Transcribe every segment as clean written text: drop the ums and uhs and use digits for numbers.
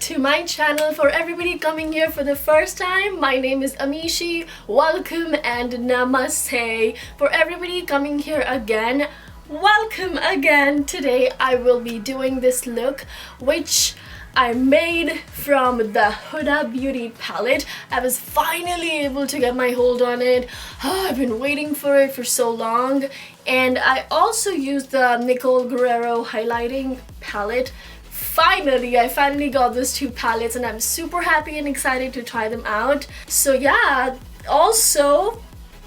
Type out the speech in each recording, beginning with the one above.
to my channel. For everybody coming here for the first time, my name is Amishi. Welcome and namaste. For everybody coming here again, welcome again. Today I will be doing this look which I made from the HUDA Beauty Palette. I was finally able to get my hold on it. I've been waiting for it for so long. And I also used the Nicole Guerriero highlighting palette. I finally got those two palettes and I'm super happy and excited to try them out. So yeah, also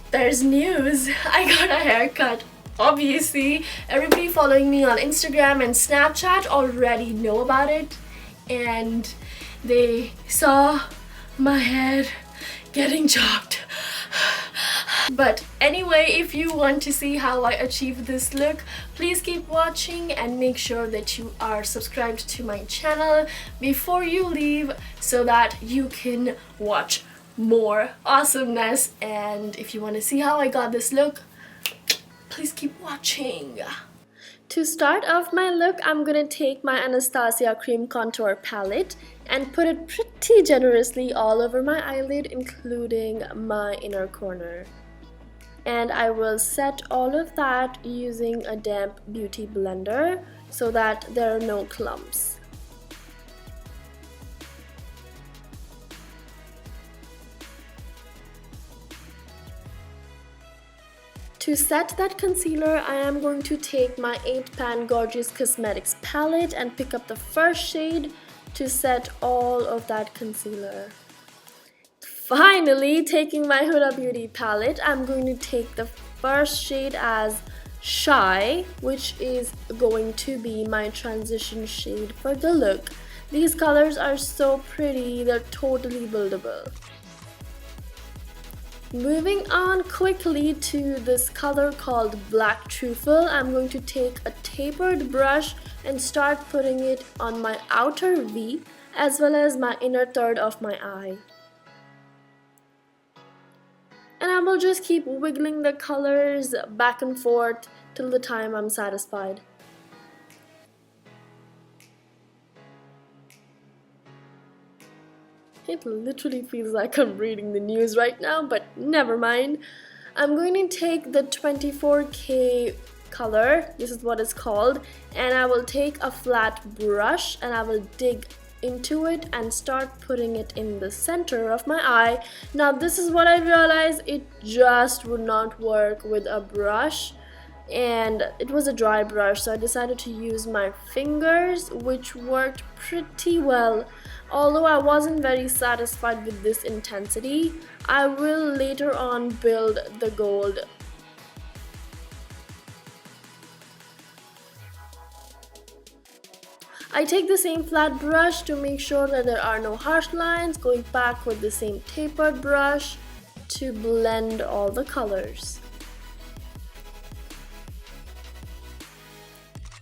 there's news. I got a haircut. Obviously, everybody following me on Instagram and Snapchat already know about it. And they saw my head getting chopped. But anyway, if you want to see how I achieved this look, please keep watching and make sure that you are subscribed to my channel before you leave so that you can watch more awesomeness. And if you want to see how I got this look, please keep watching. To start off my look, I'm gonna take my Anastasia Cream Contour Palette and put it pretty generously all over my eyelid, including my inner corner. And I will set all of that using a damp beauty blender so that there are no clumps. To set that concealer, I am going to take my 8 Pan Gorgeous Cosmetics palette and pick up the first shade to set all of that concealer. Finally, taking my HUDA Beauty palette, I'm going to take the first shade as Shy, which is going to be my transition shade for the look. These colors are so pretty, they're totally buildable. Moving on quickly to this color called Black Truffle, I'm going to take a tapered brush and start putting it on my outer V as well as my inner third of my eye. And I will just keep wiggling the colors back and forth till the time I'm satisfied. It literally feels like I'm reading the news right now, but never mind. I'm going to take the 24K color, this is what it's called, and I will take a flat brush and I will dig into it and start putting it in the center of my eye. Now this is what I realized, it just would not work with a brush, and it was a dry brush, so I decided to use my fingers, which worked pretty well. Although I wasn't very satisfied with this intensity, I will later on build the gold. I take the same flat brush to make sure that there are no harsh lines, going back with the same tapered brush to blend all the colors.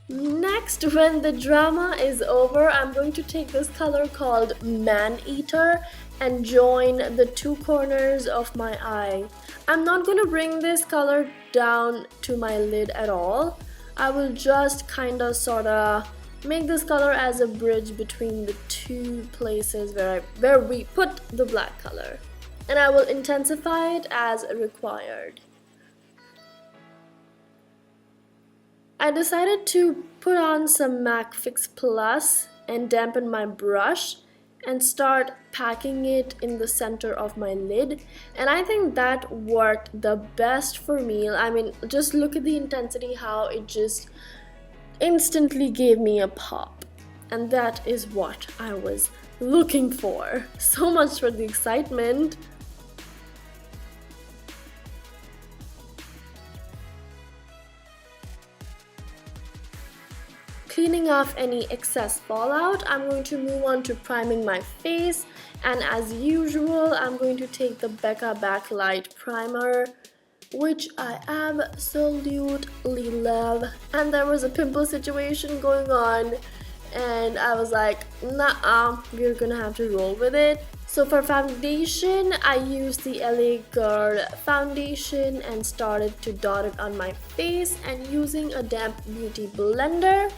Next, when the drama is over, I'm going to take this color called Man Eater and join the two corners of my eye. I'm not going to bring this color down to my lid at all. I will just sorta make this color as a bridge between the two places where we put the black color. And I will intensify it as required. I decided to put on some MAC Fix Plus and dampen my brush and start packing it in the center of my lid, and I think that worked the best for me. I mean, just look at the intensity, how it just instantly gave me a pop, and that is what I was looking for. So much for the excitement. Cleaning off any excess fallout, I'm going to move on to priming my face, and as usual I'm going to take the Becca Backlight Primer, which I absolutely love. And there was a pimple situation going on and I was like, nah, we're gonna have to roll with it. So for foundation, I used the LA Girl foundation and started to dot it on my face, and using a damp beauty blender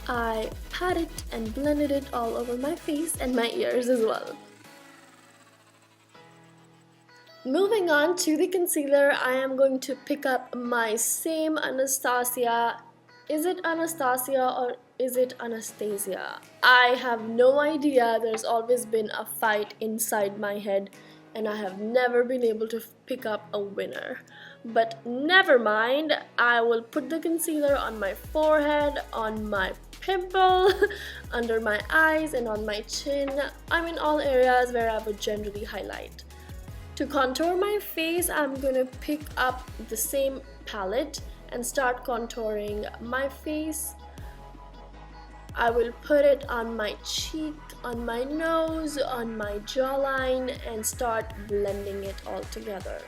I pat it and blended it all over my face and my ears as well. Moving on to the concealer, I am going to pick up my same Anastasia. Is it Anastasia or is it Anastasia? I have no idea. There's always been a fight inside my head and I have never been able to pick up a winner. But never mind, I will put the concealer on my forehead, on my pimple, under my eyes and on my chin. I'm in all areas where I would generally highlight. To contour my face, I'm gonna pick up the same palette and start contouring my face. I will put it on my cheek, on my nose, on my jawline, and start blending it all together.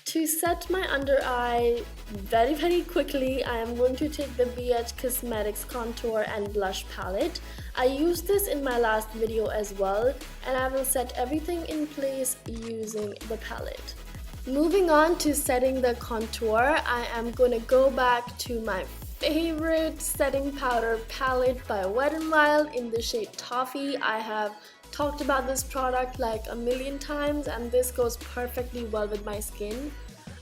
To set my under eye very quickly, I am going to take the BH Cosmetics Contour and Blush Palette. I used this in my last video as well, and I will set everything in place using the palette. Moving on to setting the contour, I am going to go back to my favorite setting powder palette by Wet n Wild in the shade Toffee. I have talked about this product like a million times and this goes perfectly well with my skin.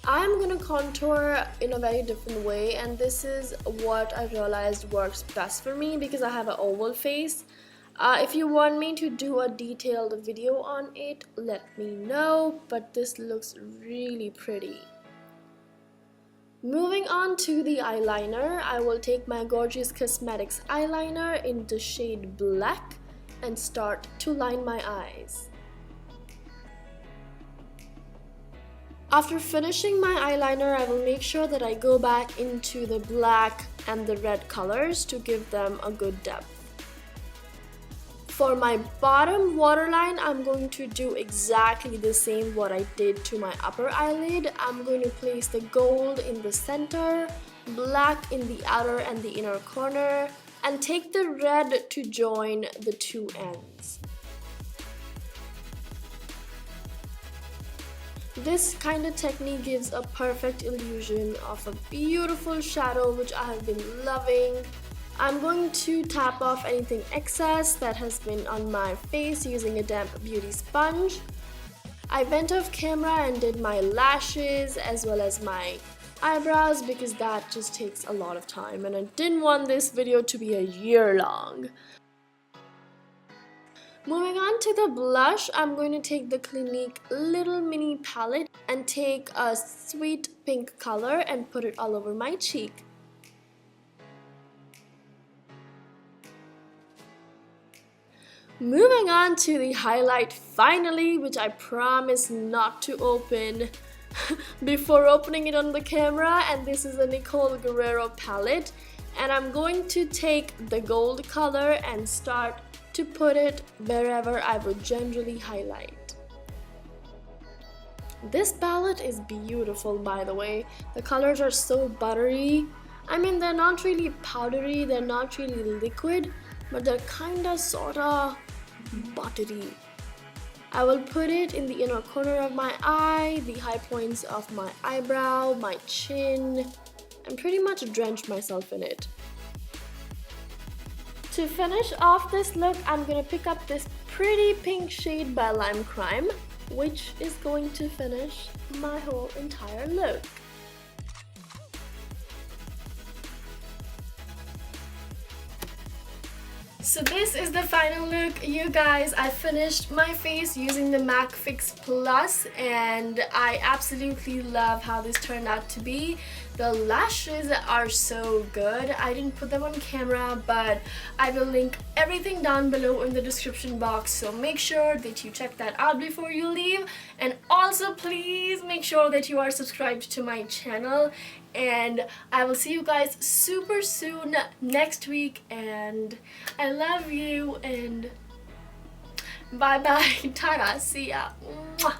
I'm gonna contour in a very different way, and this is what I realized works best for me because I have an oval face. If you want me to do a detailed video on it, let me know, but this looks really pretty. Moving on to the eyeliner, I will take my Gorgeous Cosmetics eyeliner in the shade Black and start to line my eyes. After finishing my eyeliner, I will make sure that I go back into the black and the red colors to give them a good depth. For my bottom waterline, I'm going to do exactly the same what I did to my upper eyelid. I'm going to place the gold in the center, black in the outer and the inner corner, and take the red to join the two ends. This kind of technique gives a perfect illusion of a beautiful shadow, which I have been loving. I'm going to tap off anything excess that has been on my face using a damp beauty sponge. I went off camera and did my lashes as well as my eyebrows because that just takes a lot of time and I didn't want this video to be a year long. Moving on to the blush, I'm going to take the Clinique Little Mini palette and take a sweet pink color and put it all over my cheek. Moving on to the highlight finally, which I promise not to open before opening it on the camera, and this is a Nicole Guerriero palette, and I'm going to take the gold color and start to put it wherever I would generally highlight. This palette is beautiful, by the way. The colors are so buttery. I mean, they're not really powdery, they're not really liquid, but they're kinda sorta buttery. I will put it in the inner corner of my eye, the high points of my eyebrow, my chin, and pretty much drench myself in it. To finish off this look, I'm gonna pick up this pretty pink shade by Lime Crime, which is going to finish my whole entire look. So this is the final look, you guys. I finished my face using the MAC Fix Plus and I absolutely love how this turned out to be. The lashes are so good. I didn't put them on camera, but I will link everything down below in the description box, so make sure that you check that out before you leave. And also please make sure that you are subscribed to my channel, and I will see you guys super soon next week, and I love you, and bye bye. Ta-da, see ya. Mwah.